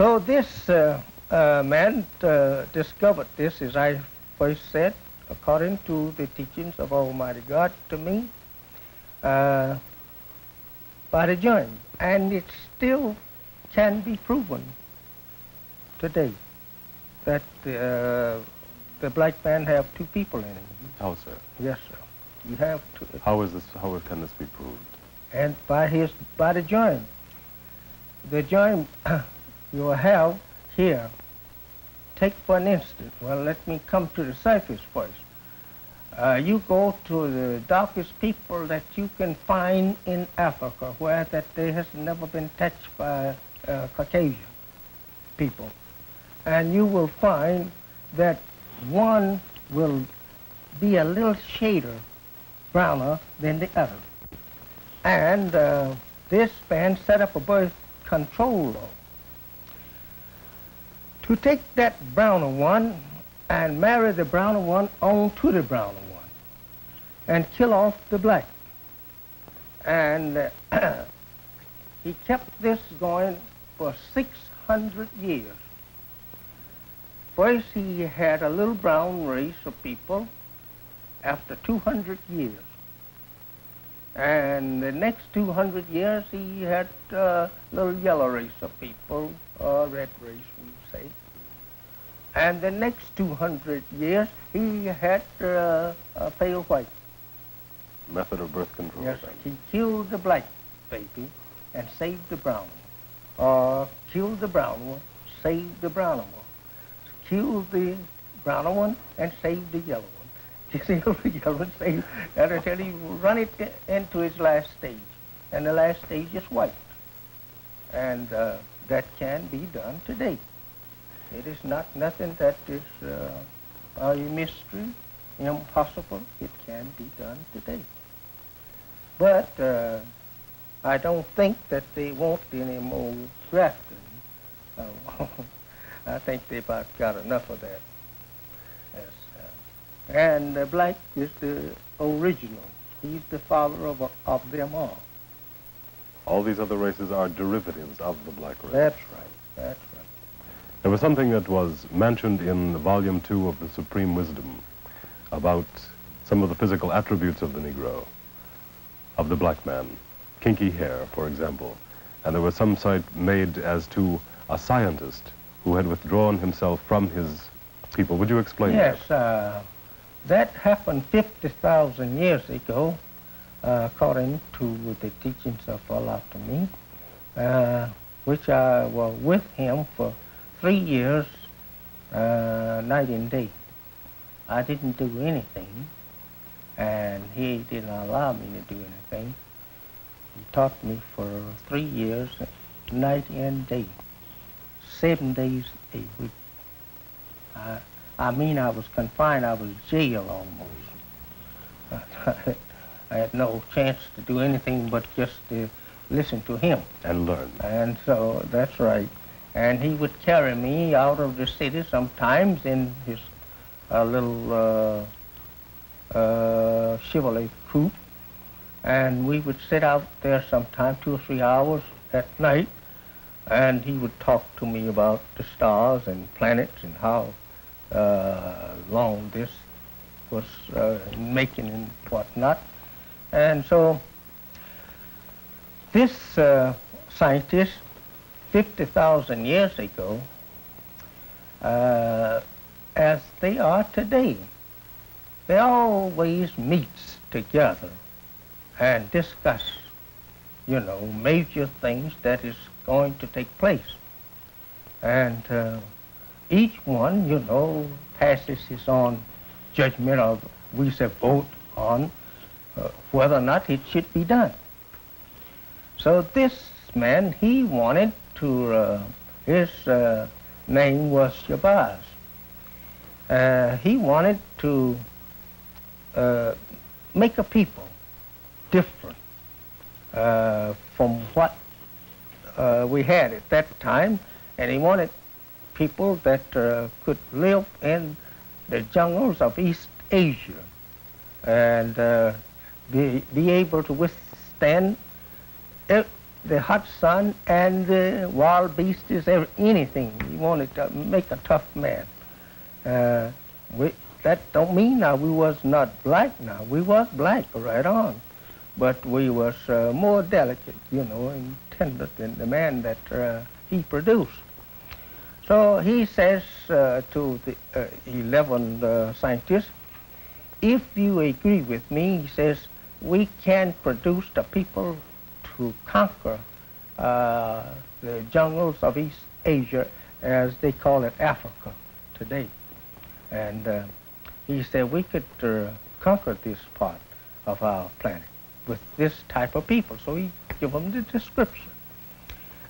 So this man discovered this, as I first said, according to the teachings of Almighty God to me, by the joint. And it still can be proven today that the black man have two people in him. How, sir? Yes, sir. You have to. How is this? How can this be proved? And by the joint. The joint you have here. Take for an instance. Well, let me come to the surface first. You go to the darkest people that you can find in Africa, where that they has never been touched by Caucasian people, and you will find that one will be a little shader browner than the other. And this man set up a birth control law to take that browner one and marry the browner one on to the browner one and kill off the black. And he kept this going for 600 years. First he had a little brown race of people after 200 years. And the next 200 years he had a little yellow race of people, or red race we say. And the next 200 years he had a pale white. Method of birth control. Yes, then. he killed the black baby and saved the brown one. Or killed the brown one, saved the brown one. Killed the brown one and saved the yellow one. You see, the yellow one saved, and until he run it into his last stage. And the last stage is white. And that can be done today. It is not nothing that is a mystery, impossible. It can be done today. But I don't think that they want any more grafting. I think they've about got enough of that. Yes, and the black is the original. He's the father of them all. All these other races are derivatives of the black race. That's right. That's right. There was something that was mentioned in Volume 2 of the Supreme Wisdom about some of the physical attributes of the Negro, of the black man. Kinky hair, for example. And there was some cite made as to a scientist who had withdrawn himself from his people. Would you explain that? Yes, that happened 50,000 years ago, according to the teachings of Allah to me, which I was with him for 3 years, night and day. I didn't do anything, and he didn't allow me to do anything. He taught me for 3 years, night and day, 7 days a week. I mean, I was confined. I was jailed almost. I had no chance to do anything but just to listen to him. And learn. And so, that's right. And he would carry me out of the city sometimes in his little Chevrolet coupe. And we would sit out there sometime 2 or 3 hours at night, and he would talk to me about the stars and planets and how long this was making and whatnot. And so this scientist, 50,000 years ago, as they are today, they always meets together and discuss, you know, major things that is going to take place. And each one, you know, passes his own judgment of, we say, vote on whether or not it should be done. So this man, he wanted to, his name was Shabazz. He wanted to make a people different from what we had at that time, and he wanted people that could live in the jungles of East Asia and be able to withstand the hot sun and the wild beasts, anything. He wanted to make a tough man. That don't mean now we was not black now. We was black right on. But we was more delicate, you know, and tender than the man that he produced. So he says to the 11 scientists, if you agree with me, he says, we can produce the people to conquer the jungles of East Asia, as they call it Africa today. And he said we could conquer this part of our planet with this type of people. So he gave them the description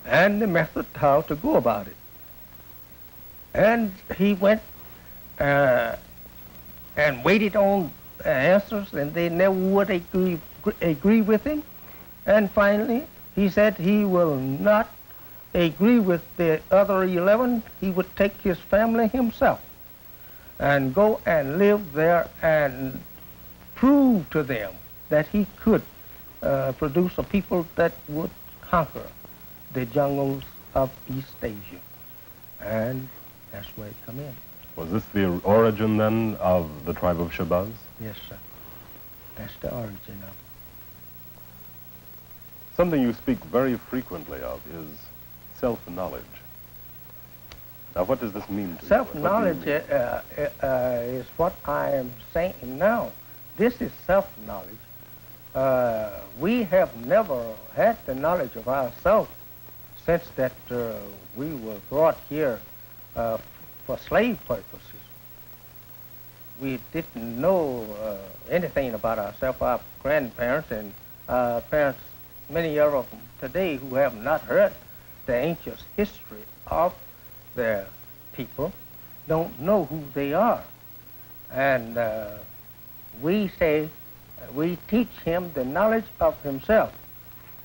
and the method how to go about it. And he went and waited on answers, and they never would agree with him. And finally, he said he will not agree with the other 11. He would take his family himself and go and live there and prove to them that he could produce a people that would conquer the jungles of East Asia. And that's where it come in. Was this the origin, then, of the tribe of Shabazz? Yes, sir. That's the origin of it. Something you speak very frequently of is self-knowledge. Now, what does this mean to you? Self-knowledge is what I am saying now. This is self-knowledge. We have never had the knowledge of ourselves since that we were brought here for slave purposes. We didn't know anything about ourselves. Our grandparents and parents, many of them today who have not heard the ancient history of their people, don't know who they are. And we say, we teach him the knowledge of himself,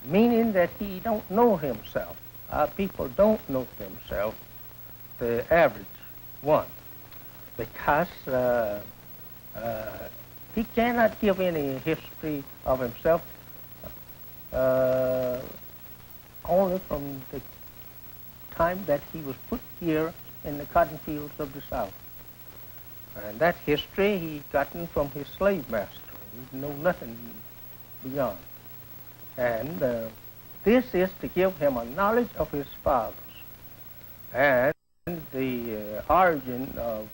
meaning that he don't know himself. Our people don't know themselves, the average one, because he cannot give any history of himself only from the time that he was put here in the cotton fields of the South. And that history he gotten from his slave master. He know nothing beyond. And this is to give him a knowledge of his fathers and the origin of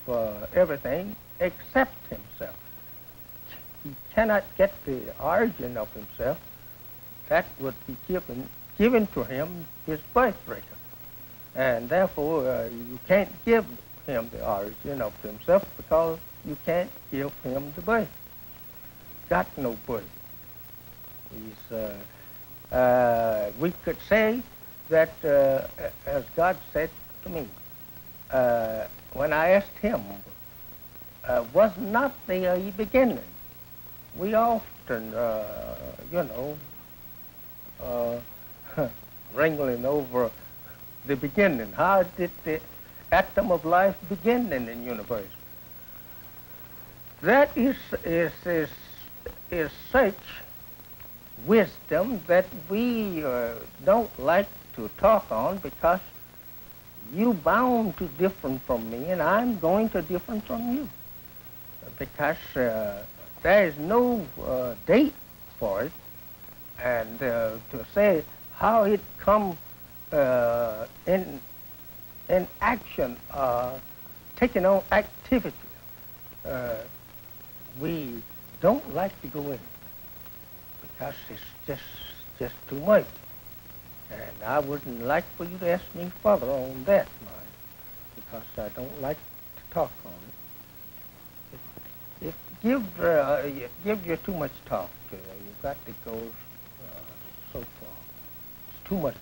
everything except himself. He cannot get the origin of himself. That would be given to him his birthright. And therefore, you can't give him the origin of himself because you can't give him the birth. Got no birth. He's, we could say that, as God said to me, when I asked him, was not there a beginning? We often, you know, wrangling over the beginning. How did the atom of life begin in the universe? That is such wisdom that we don't like to talk on, because you bound to different from me and I'm going to different from you, because there is no date for it, and to say how it come in action, taking on activity, we don't like to go in, because it's just too much. And I wouldn't like for you to ask me further on that, mind, because I don't like to talk on it. It gives you too much talk. You've got to go so far. It's too much.